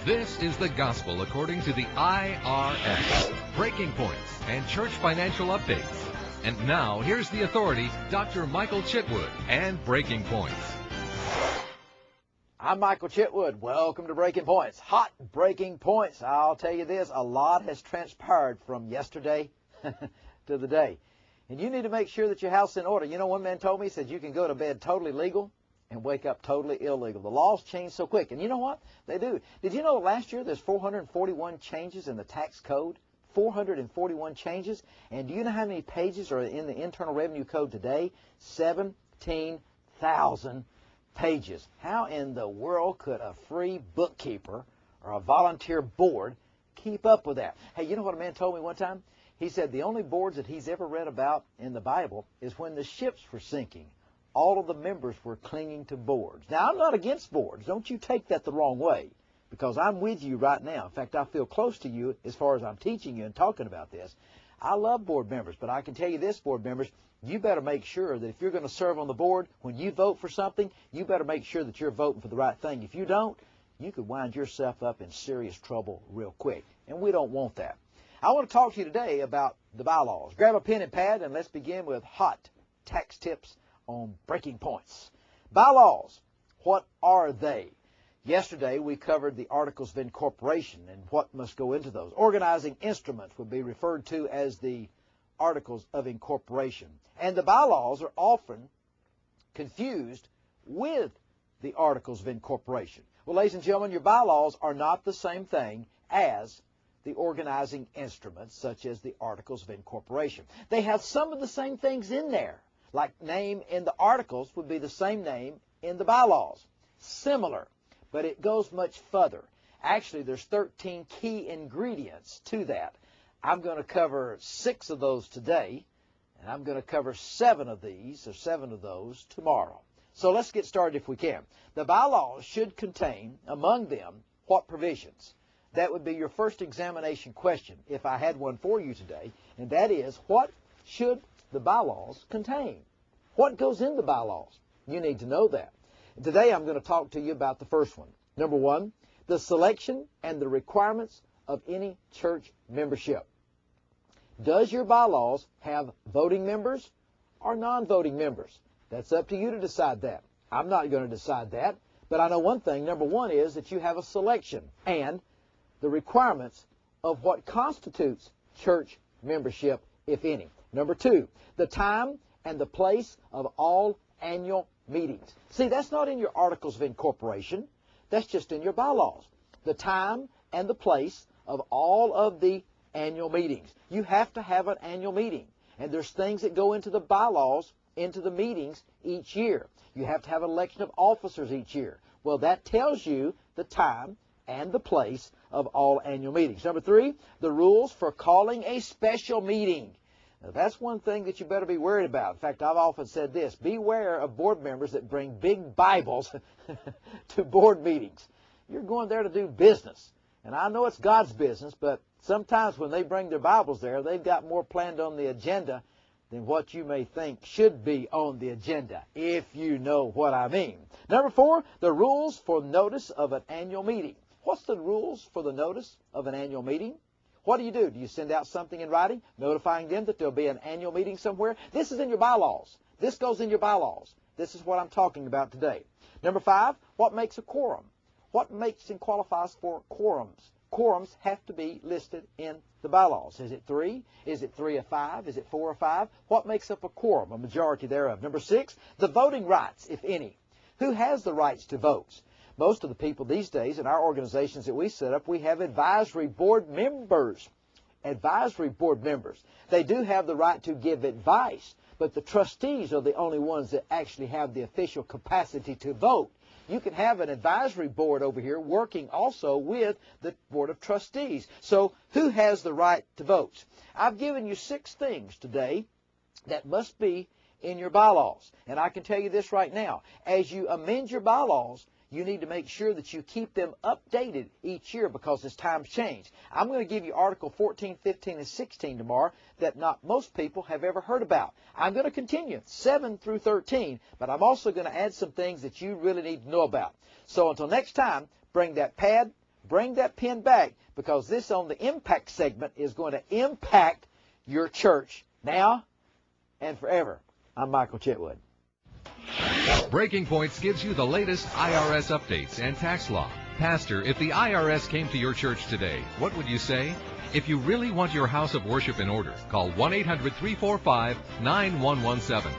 This is the gospel according to the IRS, Breaking Points and Church Financial Updates. And now, here's the authority, Dr. Michael Chitwood and Breaking Points. I'm Michael Chitwood. Welcome to Breaking Points. Hot Breaking Points. I'll tell you this, a lot has transpired from yesterday to the day. And you need to make sure that your house is in order. You know, one man told me, he said, you can go to bed totally legal and wake up totally illegal. The laws change so quick. And you know what? They do. Did you know last year there's 441 changes in the tax code? 441 changes. And do you know how many pages are in the Internal Revenue Code today? 17,000 pages. How in the world could a free bookkeeper or a volunteer board keep up with that? Hey, you know what a man told me one time? He said the only boards that he's ever read about in the Bible is when the ships were sinking. All of the members were clinging to boards. Now, I'm not against boards. Don't you take that the wrong way, because I'm with you right now. In fact, I feel close to you as far as I'm teaching you and talking about this. I love board members, but I can tell you this, board members, you better make sure that if you're going to serve on the board, when you vote for something, you better make sure that you're voting for the right thing. If you don't, you could wind yourself up in serious trouble real quick, and we don't want that. I want to talk to you today about the bylaws. Grab a pen and pad, and let's begin with hot tax tips on Breaking Points. Bylaws, what are they? Yesterday we covered the Articles of Incorporation and what must go into those. Organizing instruments would be referred to as the Articles of Incorporation. And the bylaws are often confused with the Articles of Incorporation. Well, ladies and gentlemen, your bylaws are not the same thing as the organizing instruments, such as the Articles of Incorporation. They have some of the same things in there, like name in the articles would be the same name in the bylaws. Similar, but it goes much further. Actually, there's 13 key ingredients to that. I'm going to cover 6 of those today, and I'm going to cover 7 of those tomorrow. So let's get started if we can. The bylaws should contain, among them, what provisions? That would be your first examination question, if I had one for you today, and that is, what should the bylaws contain? What goes in the bylaws? You need to know that. Today I'm going to talk to you about the first one. Number 1, the selection and the requirements of any church membership. Does your bylaws have voting members or non-voting members? That's up to you to decide that. I'm not going to decide that, but I know one thing. Number 1 is that you have a selection and the requirements of what constitutes church membership, if any. Number 2, the time and the place of all annual meetings. See, that's not in your Articles of Incorporation. That's just in your bylaws. The time and the place of all of the annual meetings. You have to have an annual meeting. And there's things that go into the bylaws, into the meetings each year. You have to have an election of officers each year. Well, that tells you the time and the place of all annual meetings. Number 3, the rules for calling a special meeting. Now, that's one thing that you better be worried about. In fact, I've often said this: beware of board members that bring big Bibles to board meetings. You're going there to do business. And I know it's God's business, but sometimes when they bring their Bibles there, they've got more planned on the agenda than what you may think should be on the agenda, if you know what I mean. Number 4, the rules for notice of an annual meeting. What's the rules for the notice of an annual meeting? What do? Do you send out something in writing notifying them that there'll be an annual meeting somewhere? This is in your bylaws. This goes in your bylaws. This is what I'm talking about today. Number 5, what makes a quorum? What makes and qualifies for quorums? Quorums have to be listed in the bylaws. Is it 3? Is it 3 of 5? Is it 4 of 5? What makes up a quorum? A majority thereof. Number 6, the voting rights, if any. Who has the rights to vote? Most of the people these days in our organizations that we set up, we have advisory board members. Advisory board members. They do have the right to give advice, but the trustees are the only ones that actually have the official capacity to vote. You can have an advisory board over here working also with the Board of Trustees. So who has the right to vote? I've given you 6 things today that must be in your bylaws. And I can tell you this right now. As you amend your bylaws, you need to make sure that you keep them updated each year because as times change. I'm going to give you Article 14, 15, and 16 tomorrow that not most people have ever heard about. I'm going to continue 7 through 13, but I'm also going to add some things that you really need to know about. So until next time, bring that pad, bring that pen back, because this on the impact segment is going to impact your church now and forever. I'm Michael Chitwood. Breaking Points gives you the latest IRS updates and tax law. Pastor, if the IRS came to your church today, what would you say? If you really want your house of worship in order, call 1-800-345-9117.